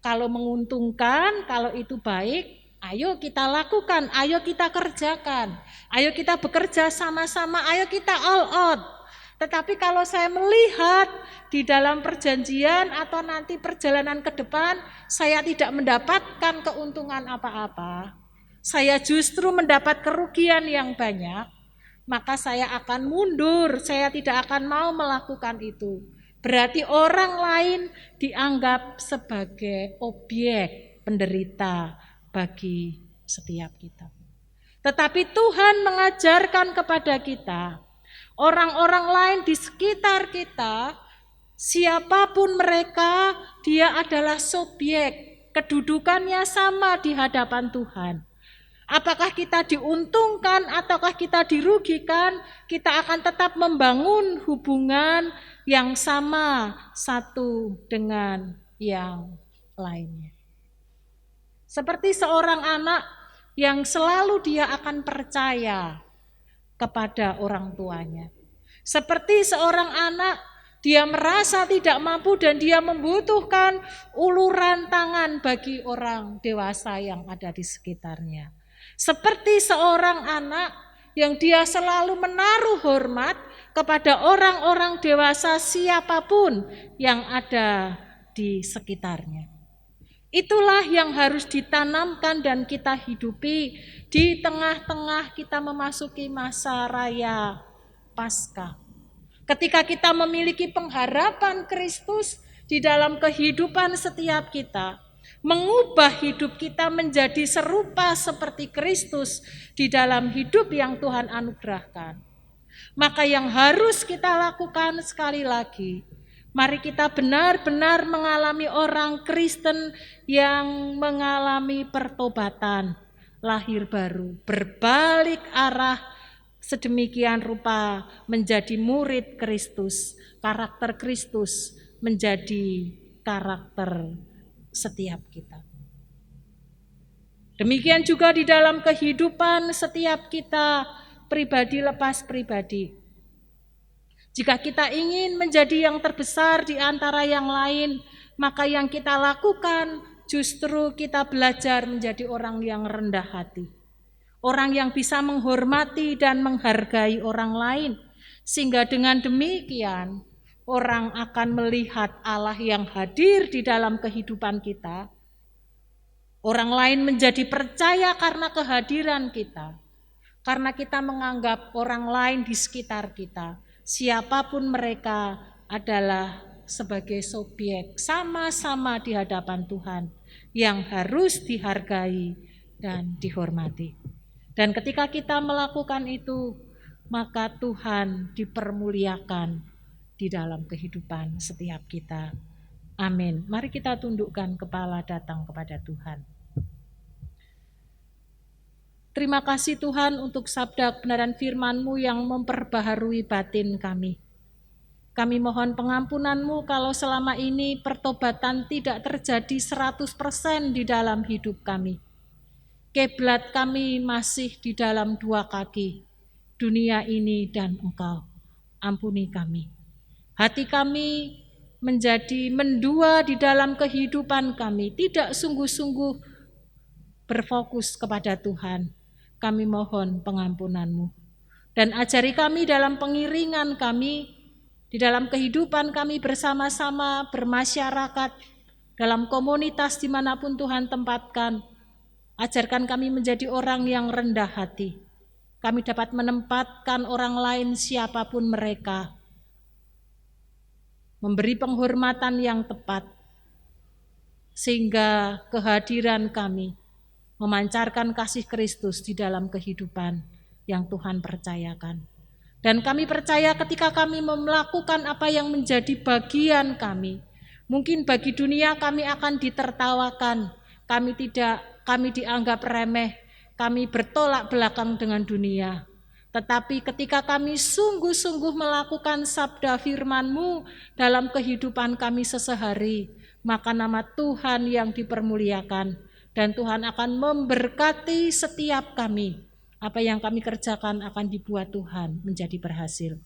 Kalau menguntungkan, kalau itu baik, ayo kita lakukan, ayo kita kerjakan, ayo kita bekerja sama-sama, ayo kita all out. Tetapi kalau saya melihat di dalam perjanjian atau nanti perjalanan ke depan, saya tidak mendapatkan keuntungan apa-apa, saya justru mendapat kerugian yang banyak, maka saya akan mundur, saya tidak akan mau melakukan itu. Berarti orang lain dianggap sebagai objek penderita bagi setiap kita. Tetapi Tuhan mengajarkan kepada kita, orang-orang lain di sekitar kita, siapapun mereka, dia adalah subjek, kedudukannya sama di hadapan Tuhan. Apakah kita diuntungkan ataukah kita dirugikan, kita akan tetap membangun hubungan yang sama satu dengan yang lainnya. Seperti seorang anak yang selalu dia akan percaya kepada orang tuanya. Seperti seorang anak, dia merasa tidak mampu dan dia membutuhkan uluran tangan bagi orang dewasa yang ada di sekitarnya. Seperti seorang anak yang dia selalu menaruh hormat kepada orang-orang dewasa siapapun yang ada di sekitarnya. Itulah yang harus ditanamkan dan kita hidupi di tengah-tengah kita memasuki masa raya Paskah. Ketika kita memiliki pengharapan Kristus di dalam kehidupan setiap kita, mengubah hidup kita menjadi serupa seperti Kristus di dalam hidup yang Tuhan anugerahkan. Maka yang harus kita lakukan sekali lagi, mari kita benar-benar mengalami orang Kristen yang mengalami pertobatan, lahir baru, berbalik arah sedemikian rupa menjadi murid Kristus, karakter Kristus menjadi karakter setiap kita. Demikian juga di dalam kehidupan setiap kita pribadi lepas pribadi. Jika kita ingin menjadi yang terbesar di antara yang lain, maka yang kita lakukan justru kita belajar menjadi orang yang rendah hati. Orang yang bisa menghormati dan menghargai orang lain. Sehingga dengan demikian orang akan melihat Allah yang hadir di dalam kehidupan kita. Orang lain menjadi percaya karena kehadiran kita. Karena kita menganggap orang lain di sekitar kita, siapapun mereka adalah sebagai subjek sama-sama di hadapan Tuhan yang harus dihargai dan dihormati. Dan ketika kita melakukan itu, maka Tuhan dipermuliakan di dalam kehidupan setiap kita. Amin. Mari kita tundukkan kepala datang kepada Tuhan. Terima kasih Tuhan untuk sabda kebenaran firman-Mu yang memperbaharui batin kami. Kami mohon pengampunan-Mu kalau selama ini pertobatan tidak terjadi 100% di dalam hidup kami. Kiblat kami masih di dalam dua kaki, dunia ini dan Engkau. Ampuni kami. Hati kami menjadi mendua di dalam kehidupan kami, tidak sungguh-sungguh berfokus kepada Tuhan. Kami mohon pengampunan-Mu. Dan ajari kami dalam pengiringan kami, di dalam kehidupan kami bersama-sama bermasyarakat, dalam komunitas dimanapun Tuhan tempatkan. Ajarkan kami menjadi orang yang rendah hati. Kami dapat menempatkan orang lain siapapun mereka, memberi penghormatan yang tepat, sehingga kehadiran kami memancarkan kasih Kristus di dalam kehidupan yang Tuhan percayakan. Dan kami percaya ketika kami melakukan apa yang menjadi bagian kami, mungkin bagi dunia kami akan ditertawakan, kami dianggap remeh, kami bertolak belakang dengan dunia. Tetapi ketika kami sungguh-sungguh melakukan sabda firman-Mu dalam kehidupan kami sehari-hari, maka nama Tuhan yang dipermuliakan dan Tuhan akan memberkati setiap kami. Apa yang kami kerjakan akan dibuat Tuhan menjadi berhasil.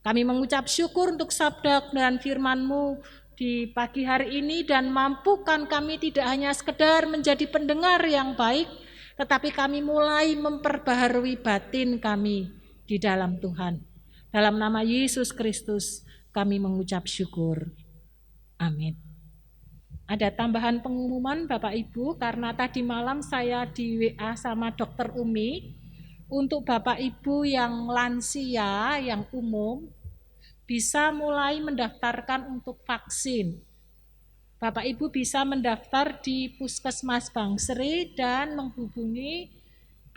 Kami mengucap syukur untuk sabda dan firman-Mu di pagi hari ini dan mampukan kami tidak hanya sekedar menjadi pendengar yang baik, tetapi kami mulai memperbaharui batin kami di dalam Tuhan. Dalam nama Yesus Kristus kami mengucap syukur. Amin. Ada tambahan pengumuman Bapak Ibu, karena tadi malam saya di WA sama Dokter Umi, untuk Bapak Ibu yang lansia, yang umum, bisa mulai mendaftarkan untuk vaksin. Bapak Ibu bisa mendaftar di Puskesmas Bangsri dan menghubungi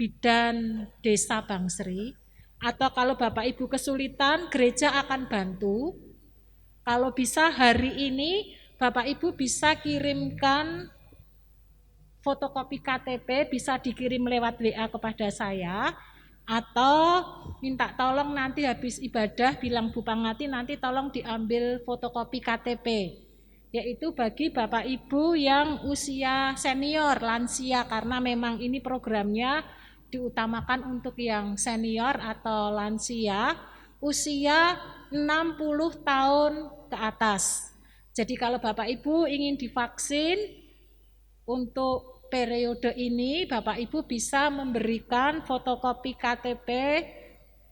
Bidan Desa Bangsri. Atau kalau Bapak Ibu kesulitan, gereja akan bantu. Kalau bisa hari ini Bapak Ibu bisa kirimkan fotokopi KTP, bisa dikirim lewat WA kepada saya, atau minta tolong nanti habis ibadah bilang Bu Pangati nanti tolong diambil fotokopi KTP, yaitu bagi Bapak Ibu yang usia senior, lansia, karena memang ini programnya diutamakan untuk yang senior atau lansia usia 60 tahun ke atas. Jadi kalau Bapak Ibu ingin divaksin untuk periode ini, Bapak Ibu bisa memberikan fotokopi KTP.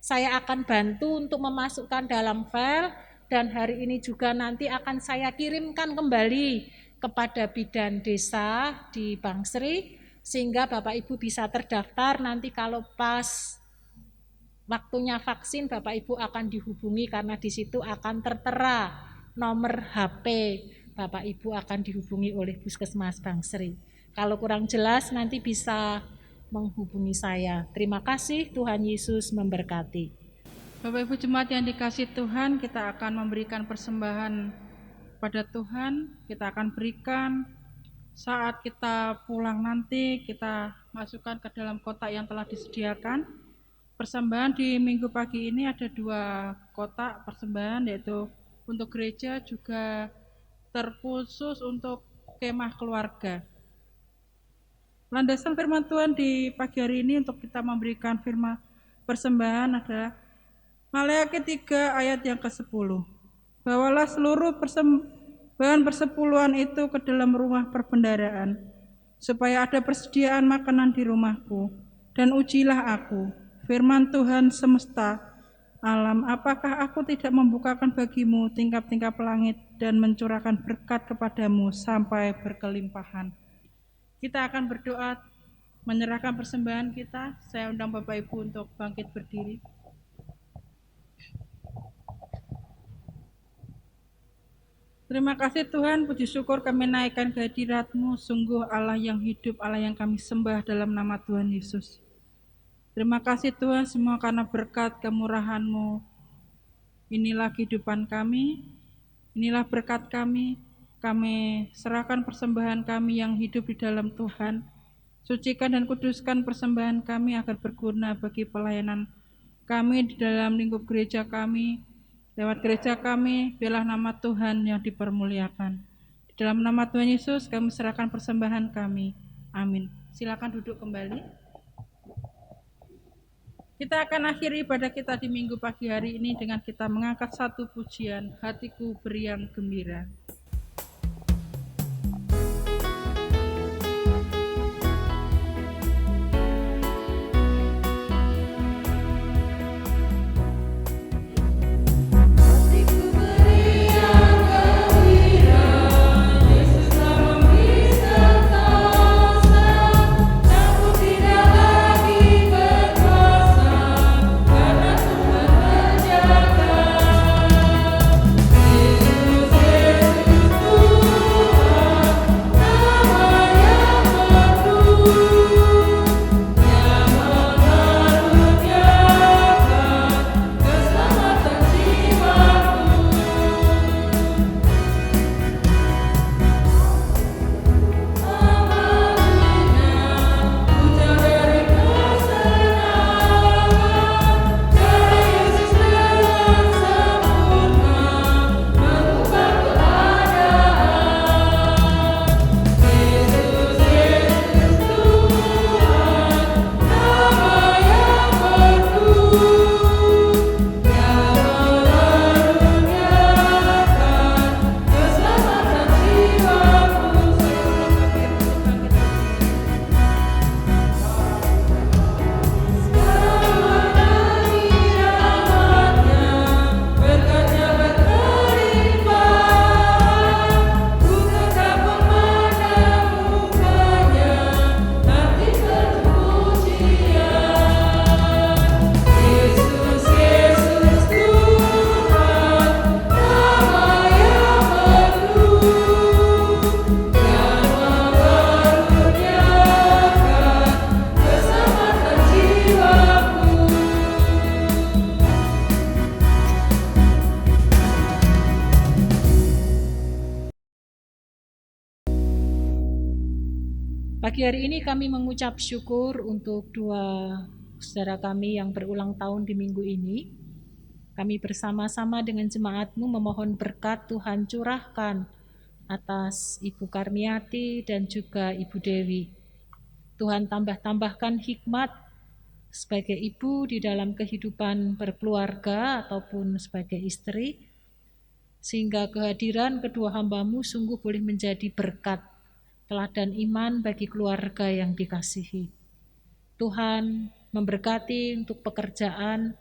Saya akan bantu untuk memasukkan dalam file dan hari ini juga nanti akan saya kirimkan kembali kepada bidan desa di Bangsri sehingga Bapak Ibu bisa terdaftar. Nanti kalau pas waktunya vaksin Bapak Ibu akan dihubungi karena di situ akan tertera nomor HP Bapak Ibu akan dihubungi oleh Puskesmas Bangsri. Kalau kurang jelas nanti bisa menghubungi saya. Terima kasih, Tuhan Yesus memberkati. Bapak Ibu jemaat yang dikasih Tuhan, kita akan memberikan persembahan pada Tuhan. Kita akan berikan saat kita pulang nanti, kita masukkan ke dalam kotak yang telah disediakan. Persembahan di minggu pagi ini ada 2 kotak persembahan, yaitu untuk gereja juga terkhusus untuk kemah keluarga. Landasan firman Tuhan di pagi hari ini untuk kita memberikan firman persembahan adalah Maleakhi 3 ayat yang ke-10. Bawalah seluruh persembahan persepuluhan itu ke dalam rumah perbendaharaan, supaya ada persediaan makanan di rumahku, dan ujilah aku, firman Tuhan semesta alam, apakah aku tidak membukakan bagimu tingkap-tingkap langit dan mencurahkan berkat kepadamu sampai berkelimpahan. Kita akan berdoa menyerahkan persembahan kita. Saya undang Bapak Ibu untuk bangkit berdiri. Terima kasih Tuhan, puji syukur kami naikkan kehadirat-Mu, sungguh Allah yang hidup, Allah yang kami sembah dalam nama Tuhan Yesus. Terima kasih Tuhan semua karena berkat kemurahan-Mu. Inilah kehidupan kami, inilah berkat kami serahkan persembahan kami yang hidup di dalam Tuhan. Sucikan dan kuduskan persembahan kami agar berguna bagi pelayanan kami di dalam lingkup gereja kami. Lewat gereja kami, biarlah nama Tuhan yang dipermuliakan. Di dalam nama Tuhan Yesus kami serahkan persembahan kami. Amin. Silakan duduk kembali. Kita akan akhiri ibadah kita di minggu pagi hari ini dengan kita mengangkat satu pujian, Hatiku Beriang Gembira. Pagi hari ini kami mengucap syukur untuk dua saudara kami yang berulang tahun di minggu ini. Kami bersama-sama dengan jemaatmu memohon berkat Tuhan curahkan atas Ibu Karmiati dan juga Ibu Dewi. Tuhan tambahkan hikmat sebagai ibu di dalam kehidupan berkeluarga ataupun sebagai istri, sehingga kehadiran kedua hambamu sungguh boleh menjadi berkat, teladan iman bagi keluarga yang dikasihi. Tuhan memberkati untuk pekerjaan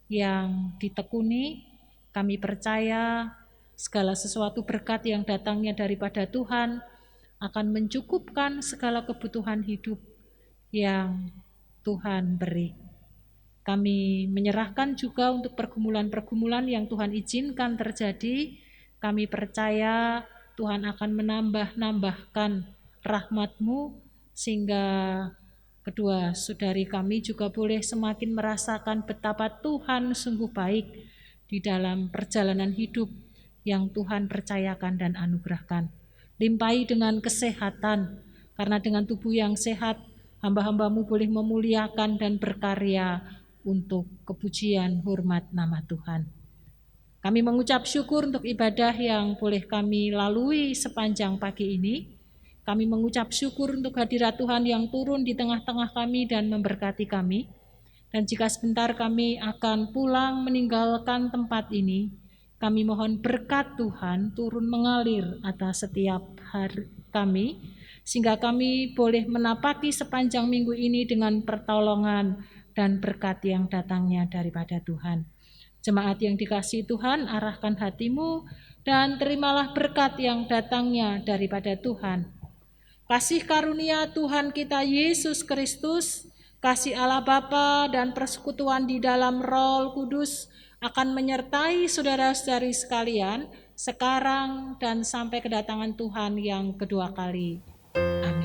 yang ditekuni. Kami percaya segala sesuatu berkat yang datangnya daripada Tuhan akan mencukupkan segala kebutuhan hidup yang Tuhan beri. Kami menyerahkan juga untuk pergumulan-pergumulan yang Tuhan izinkan terjadi. Kami percaya Tuhan akan menambahkan rahmat-Mu sehingga kedua saudari kami juga boleh semakin merasakan betapa Tuhan sungguh baik di dalam perjalanan hidup yang Tuhan percayakan dan anugerahkan. Limpahi dengan kesehatan, karena dengan tubuh yang sehat, hamba-hamba-Mu boleh memuliakan dan berkarya untuk kepujian hormat nama Tuhan. Kami mengucap syukur untuk ibadah yang boleh kami lalui sepanjang pagi ini. Kami mengucap syukur untuk hadirat Tuhan yang turun di tengah-tengah kami dan memberkati kami. Dan jika sebentar kami akan pulang meninggalkan tempat ini, kami mohon berkat Tuhan turun mengalir atas setiap hari kami, sehingga kami boleh menapaki sepanjang minggu ini dengan pertolongan dan berkat yang datangnya daripada Tuhan. Jemaat yang dikasihi Tuhan, arahkan hatimu dan terimalah berkat yang datangnya daripada Tuhan. Kasih karunia Tuhan kita Yesus Kristus, kasih Allah Bapa dan persekutuan di dalam Roh Kudus akan menyertai saudara-saudari sekalian sekarang dan sampai kedatangan Tuhan yang kedua kali. Amin.